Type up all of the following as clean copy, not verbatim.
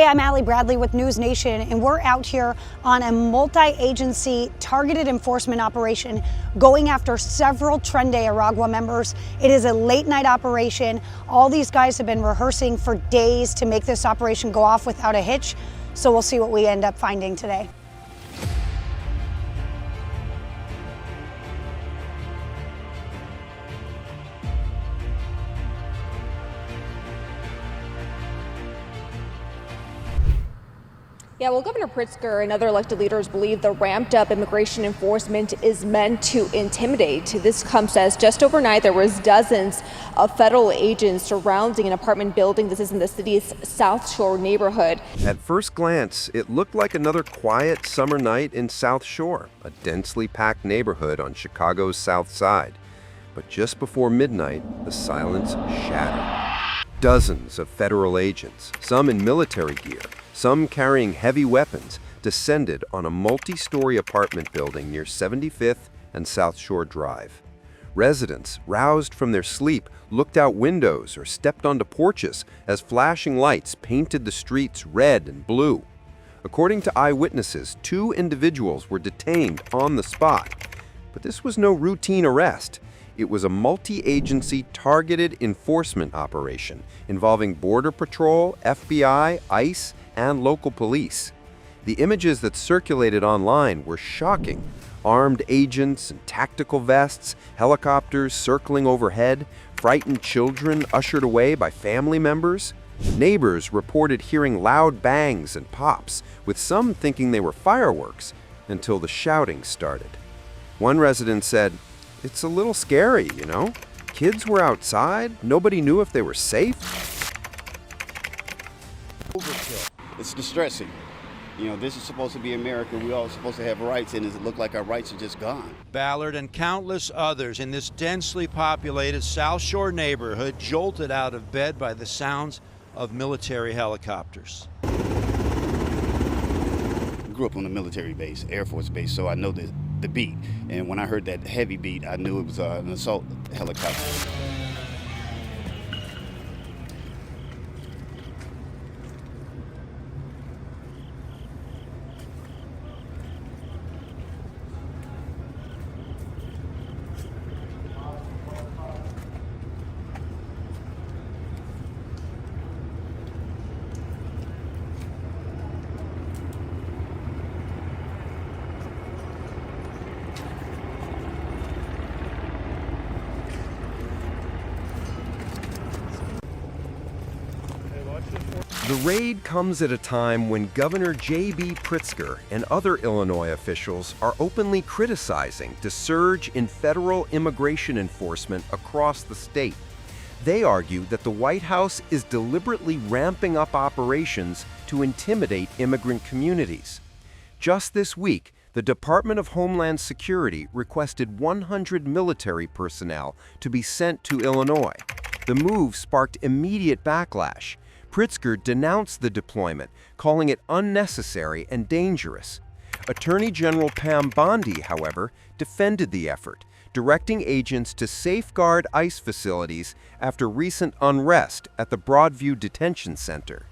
I'm Allie Bradley with News Nation, and we're out here on a multi-agency targeted enforcement operation going after several Tren de Aragua members. It is a late-night operation. All these guys have been rehearsing for days to make this operation go off without a hitch, so we'll see what we end up finding today. Yeah, well, Governor Pritzker and other elected leaders believe the ramped up immigration enforcement is meant to intimidate. This comes as just overnight there was dozens of federal agents surrounding an apartment building. This is in the city's South Shore neighborhood. At first glance, it looked like another quiet summer night in South Shore, a densely packed neighborhood on Chicago's South Side. But just before midnight, the silence shattered. Dozens of federal agents, some in military gear, some carrying heavy weapons, descended on a multi-story apartment building near 75th and South Shore Drive. Residents, roused from their sleep, looked out windows or stepped onto porches as flashing lights painted the streets red and blue. According to eyewitnesses, 2 individuals were detained on the spot. But this was no routine arrest. It was a multi-agency targeted enforcement operation involving Border Patrol, FBI, ICE, and local police. The images that circulated online were shocking. Armed agents in tactical vests, helicopters circling overhead, frightened children ushered away by family members. Neighbors reported hearing loud bangs and pops, with some thinking they were fireworks, until the shouting started. One resident said, "It's a little scary, you know? Kids were outside, nobody knew if they were safe." Overkill. It's distressing. You know, this is supposed to be America. We're all supposed to have rights, and it look like our rights are just gone. Ballard and countless others in this densely populated South Shore neighborhood jolted out of bed by the sounds of military helicopters. I grew up on a military base, Air Force base, so I know the beat. And when I heard that heavy beat, I knew it was an assault helicopter. The raid comes at a time when Governor J.B. Pritzker and other Illinois officials are openly criticizing the surge in federal immigration enforcement across the state. They argue that the White House is deliberately ramping up operations to intimidate immigrant communities. Just this week, the Department of Homeland Security requested 100 military personnel to be sent to Illinois. The move sparked immediate backlash. Pritzker denounced the deployment, calling it unnecessary and dangerous. Attorney General Pam Bondi, however, defended the effort, directing agents to safeguard ICE facilities after recent unrest at the Broadview Detention Center.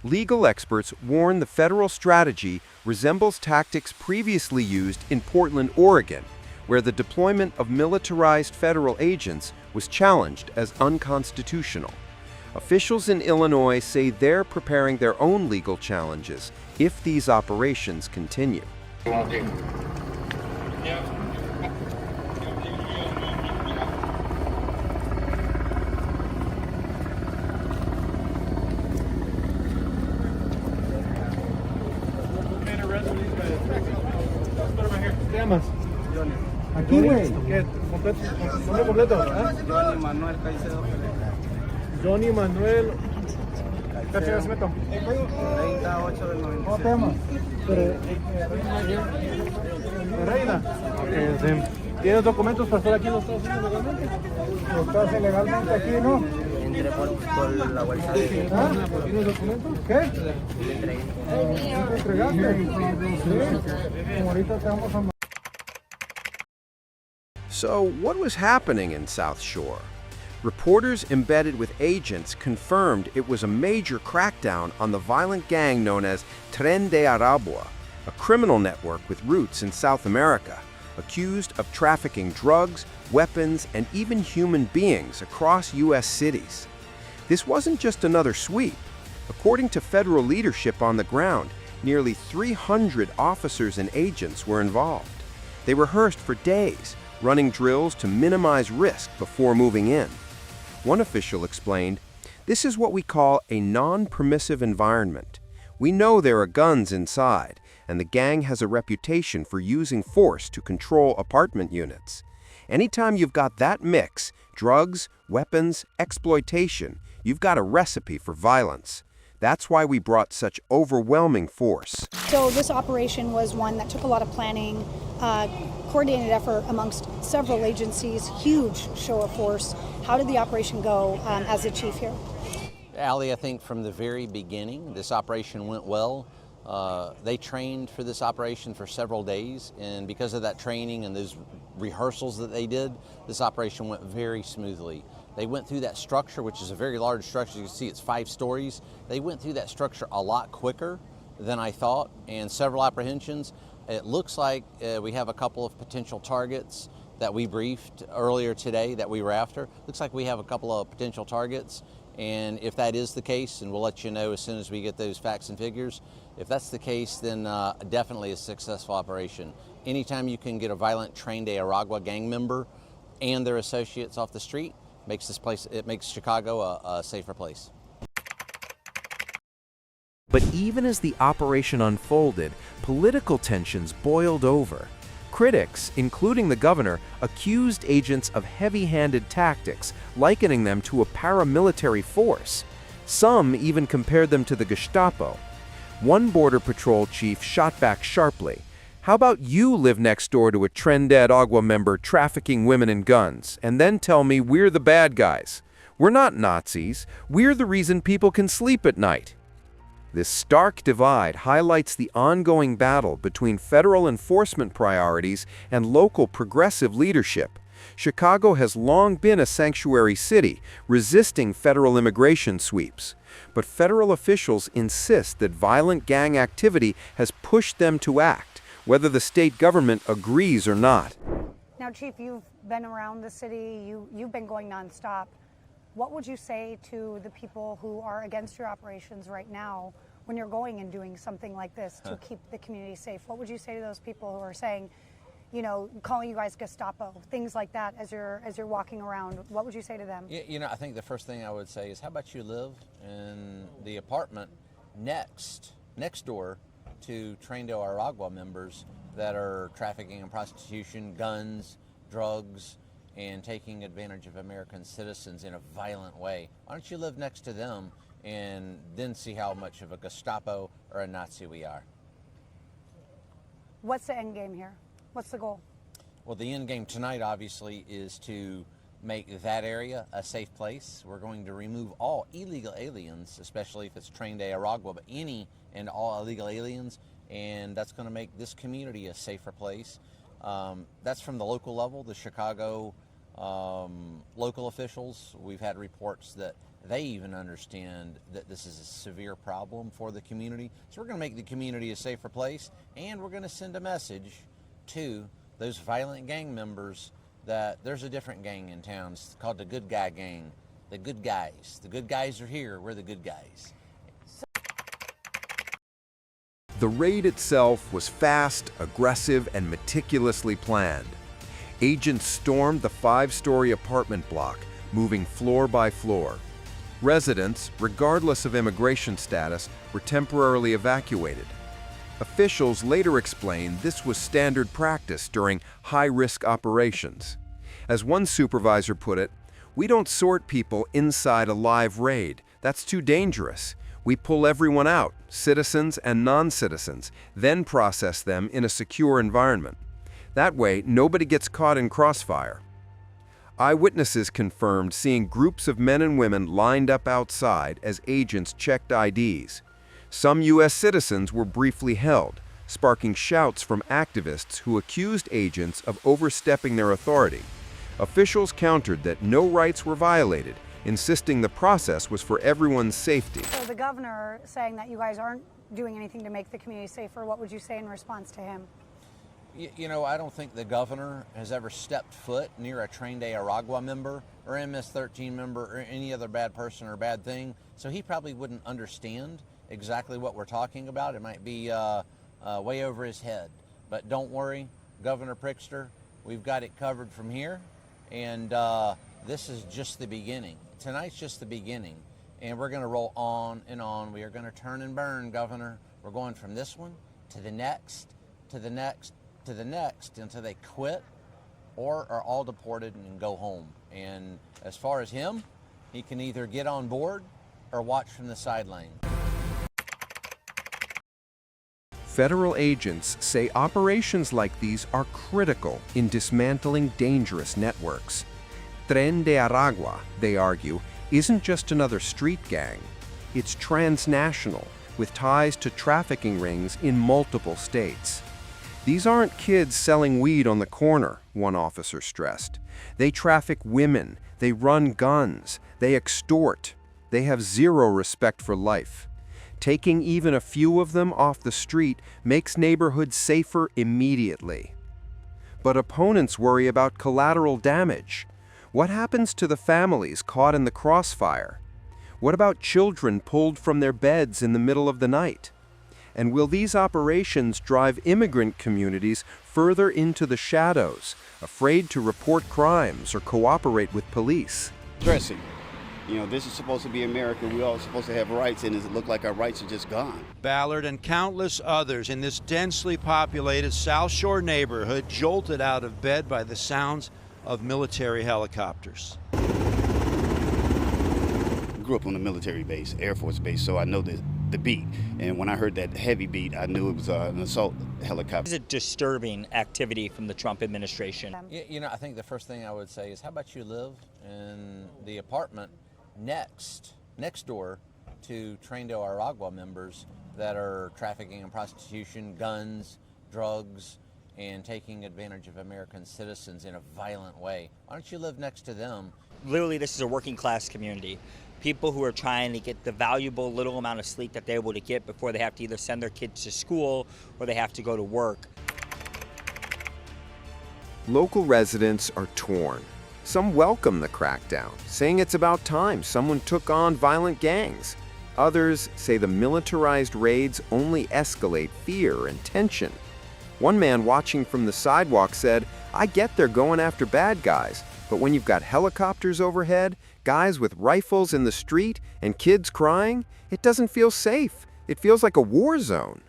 Legal experts warn the federal strategy resembles tactics previously used in Portland, Oregon, where the deployment of militarized federal agents was challenged as unconstitutional. Officials in Illinois say they're preparing their own legal challenges if these operations continue. Aquí, güey. ¿Nombre completo? Johnny Manuel Caicedo. Johnny Manuel. ¿Qué fecha de nacimiento? 38 del 96. ¿Cómo te llamas? Reina. ¿Tienes documentos para estar aquí en los Estados Unidos legalmente? ¿Estás ilegalmente aquí, no? Entré por la bolsa de... ¿Tienes documentos? ¿Qué? ¿Te entregaste? Sí. Como ahorita te vamos a... So, what was happening in South Shore? Reporters embedded with agents confirmed it was a major crackdown on the violent gang known as Tren de Aragua, a criminal network with roots in South America, accused of trafficking drugs, weapons, and even human beings across U.S. cities. This wasn't just another sweep. According to federal leadership on the ground, nearly 300 officers and agents were involved. They rehearsed for days, running drills to minimize risk before moving in. One official explained, "This is what we call a non-permissive environment. We know there are guns inside, and the gang has a reputation for using force to control apartment units. Anytime you've got that mix, drugs, weapons, exploitation, you've got a recipe for violence. That's why we brought such overwhelming force." So this operation was one that took a lot of planning, coordinated effort amongst several agencies, huge show of force. How did the operation go as the chief here? Allie, I think from the very beginning, this operation went well. They trained for this operation for several days, and because of that training and those rehearsals that they did, this operation went very smoothly. They went through that structure, which is a very large structure. You can see it's 5 stories. They went through that structure a lot quicker than I thought, and several apprehensions. It looks like we have a couple of potential targets that we briefed earlier today that we were after. Looks like we have a couple of potential targets, and if that is the case, and we'll let you know as soon as we get those facts and figures, if that's the case, then definitely a successful operation. Anytime you can get a violent Tren de Aragua gang member and their associates off the street, it makes Chicago a safer place. But even as the operation unfolded, political tensions boiled over. Critics, including the governor, accused agents of heavy-handed tactics, likening them to a paramilitary force. Some even compared them to the Gestapo. One Border Patrol chief shot back sharply. "How about you live next door to a Tren de Aragua member trafficking women and guns, and then tell me we're the bad guys? We're not Nazis. We're the reason people can sleep at night." This stark divide highlights the ongoing battle between federal enforcement priorities and local progressive leadership. Chicago has long been a sanctuary city, resisting federal immigration sweeps. But federal officials insist that violent gang activity has pushed them to act, whether the state government agrees or not. Now, Chief, you've been around the city, you've been going nonstop. What would you say to the people who are against your operations right now when you're going and doing something like this to keep the community safe? What would you say to those people who are saying, you know, calling you guys Gestapo, things like that as you're walking around? What would you say to them? You know, I think the first thing I would say is, how about you live in the apartment next door to Tren de Aragua members that are trafficking in prostitution, guns, drugs, and taking advantage of American citizens in a violent way? Why don't you live next to them and then see how much of a Gestapo or a Nazi we are? What's the end game here? What's the goal? Well, the end game tonight, obviously, is to make that area a safe place. We're going to remove all illegal aliens, especially if it's Tren de Aragua, but any and all illegal aliens, and that's going to make this community a safer place. That's from the local level, the Chicago local officials. We've had reports that they even understand that this is a severe problem for the community. So we're going to make the community a safer place, and we're going to send a message to those violent gang members that there's a different gang in town. It's called the Good Guy Gang. The good guys. The good guys are here. We're the good guys. The raid itself was fast, aggressive, and meticulously planned. Agents stormed the 5-story apartment block, moving floor by floor. Residents, regardless of immigration status, were temporarily evacuated. Officials later explained this was standard practice during high-risk operations. As one supervisor put it, "We don't sort people inside a live raid. That's too dangerous. We pull everyone out, citizens and non-citizens, then process them in a secure environment. That way, nobody gets caught in crossfire." Eyewitnesses confirmed seeing groups of men and women lined up outside as agents checked IDs. Some U.S. citizens were briefly held, sparking shouts from activists who accused agents of overstepping their authority. Officials countered that no rights were violated, insisting the process was for everyone's safety. So the governor saying that you guys aren't doing anything to make the community safer, what would you say in response to him? You know, I don't think the governor has ever stepped foot near a Tren de Aragua member or MS-13 member or any other bad person or bad thing, so he probably wouldn't understand exactly what we're talking about. It might be way over his head. But don't worry, Governor Pritzker, we've got it covered from here, and this is just the beginning. Tonight's just the beginning, and we're going to roll on and on. We are going to turn and burn, Governor. We're going from this one to the next, to the next, to the next, until they quit or are all deported and go home. And as far as him, he can either get on board or watch from the sideline. Federal agents say operations like these are critical in dismantling dangerous networks. Tren de Aragua, they argue, isn't just another street gang. It's transnational, with ties to trafficking rings in multiple states. These aren't kids selling weed on the corner, one officer stressed. They traffic women, they run guns, they extort. They have zero respect for life. Taking even a few of them off the street makes neighborhoods safer immediately. But opponents worry about collateral damage. What happens to the families caught in the crossfire? What about children pulled from their beds in the middle of the night? And will these operations drive immigrant communities further into the shadows, afraid to report crimes or cooperate with police? Stressing. You know, this is supposed to be America. We're all supposed to have rights, and it look like our rights are just gone. Ballard and countless others in this densely populated South Shore neighborhood jolted out of bed by the sounds of military helicopters. Grew up on a military base, Air Force base, so I know the beat. And when I heard that heavy beat, I knew it was an assault helicopter. It's a disturbing activity from the Trump administration. You know, I think the first thing I would say is, how about you live in the apartment next door to Tren de Aragua members that are trafficking and prostitution, guns, drugs, and taking advantage of American citizens in a violent way? Why don't you live next to them? Literally, this is a working class community. People who are trying to get the valuable little amount of sleep that they're able to get before they have to either send their kids to school or they have to go to work. Local residents are torn. Some welcome the crackdown, saying it's about time someone took on violent gangs. Others say the militarized raids only escalate fear and tension. One man watching from the sidewalk said, "I get they're going after bad guys, but when you've got helicopters overhead, guys with rifles in the street, and kids crying, it doesn't feel safe. It feels like a war zone."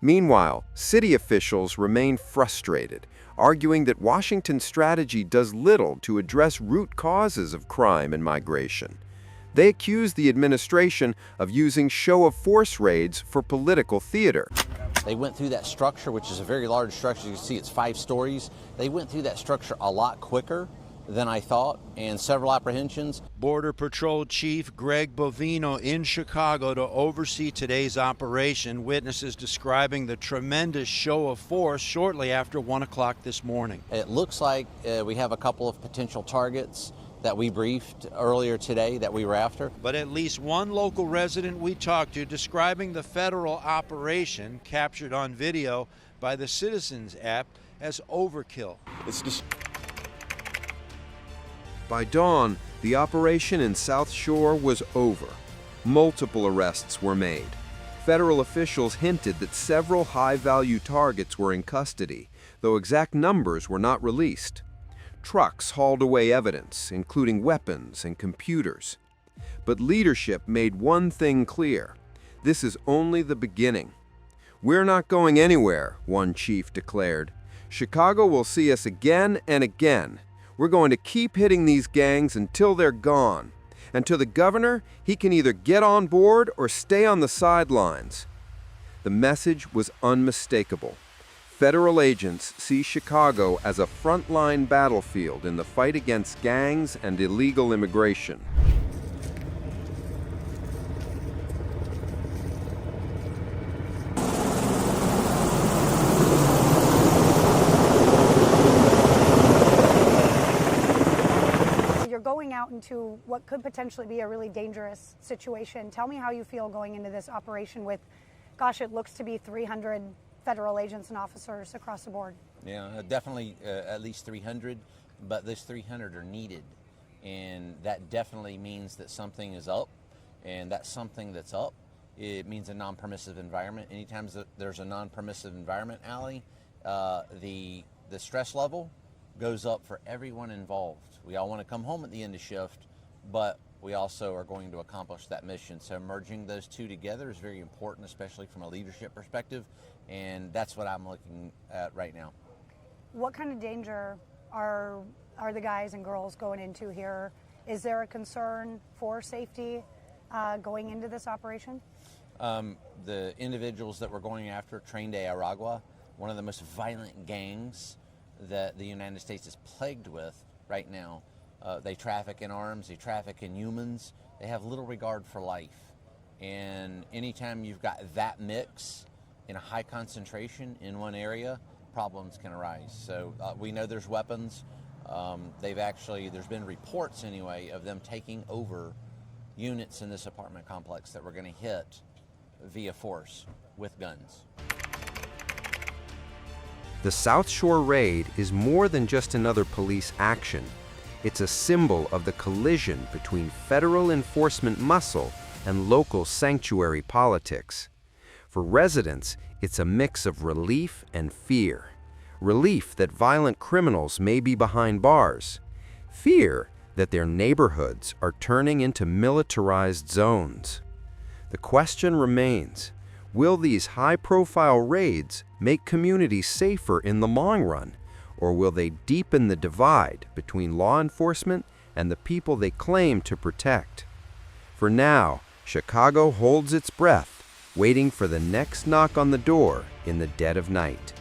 Meanwhile, city officials remain frustrated, arguing that Washington's strategy does little to address root causes of crime and migration. They accuse the administration of using show-of-force raids for political theater. They went through that structure, which is a very large structure. You can see it's 5 stories. They went through that structure a lot quicker than I thought, and several apprehensions. Border Patrol Chief Greg Bovino in Chicago to oversee today's operation. Witnesses describing the tremendous show of force shortly after 1 o'clock this morning. It looks like we have a couple of potential targets that we briefed earlier today that we were after. But at least one local resident we talked to describing the federal operation captured on video by the Citizens app as overkill. It's just By dawn, the operation in South Shore was over. Multiple arrests were made. Federal officials hinted that several high-value targets were in custody, though exact numbers were not released. Trucks hauled away evidence, including weapons and computers. But leadership made one thing clear: this is only the beginning. "We're not going anywhere," one chief declared. "Chicago will see us again and again. We're going to keep hitting these gangs until they're gone. And to the governor, he can either get on board or stay on the sidelines." The message was unmistakable. Federal agents see Chicago as a frontline battlefield in the fight against gangs and illegal immigration. out into what could potentially be a really dangerous situation. Tell me how you feel going into this operation with, gosh, it looks to be 300 federal agents and officers across the board. Yeah, definitely at least 300, but those 300 are needed. And that definitely means that something is up, and that something that's up, it means a non-permissive environment. Anytime there's a non-permissive environment, Allie, the stress level goes up for everyone involved. We all want to come home at the end of shift, but we also are going to accomplish that mission. So merging those two together is very important, especially from a leadership perspective, and that's what I'm looking at right now. What kind of danger are the guys and girls going into here? Is there a concern for safety going into this operation? The individuals that we're going after, trained de Aragua, one of the most violent gangs that the United States is plagued with right now. They traffic in arms, they traffic in humans, they have little regard for life. And anytime you've got that mix in a high concentration in one area, problems can arise. So we know there's weapons. There's been reports anyway of them taking over units in this apartment complex that we're going to hit via force with guns. The South Shore raid is more than just another police action. It's a symbol of the collision between federal enforcement muscle and local sanctuary politics. For residents, it's a mix of relief and fear. Relief that violent criminals may be behind bars. Fear that their neighborhoods are turning into militarized zones. The question remains, will these high-profile raids make communities safer in the long run, or will they deepen the divide between law enforcement and the people they claim to protect? For now, Chicago holds its breath, waiting for the next knock on the door in the dead of night.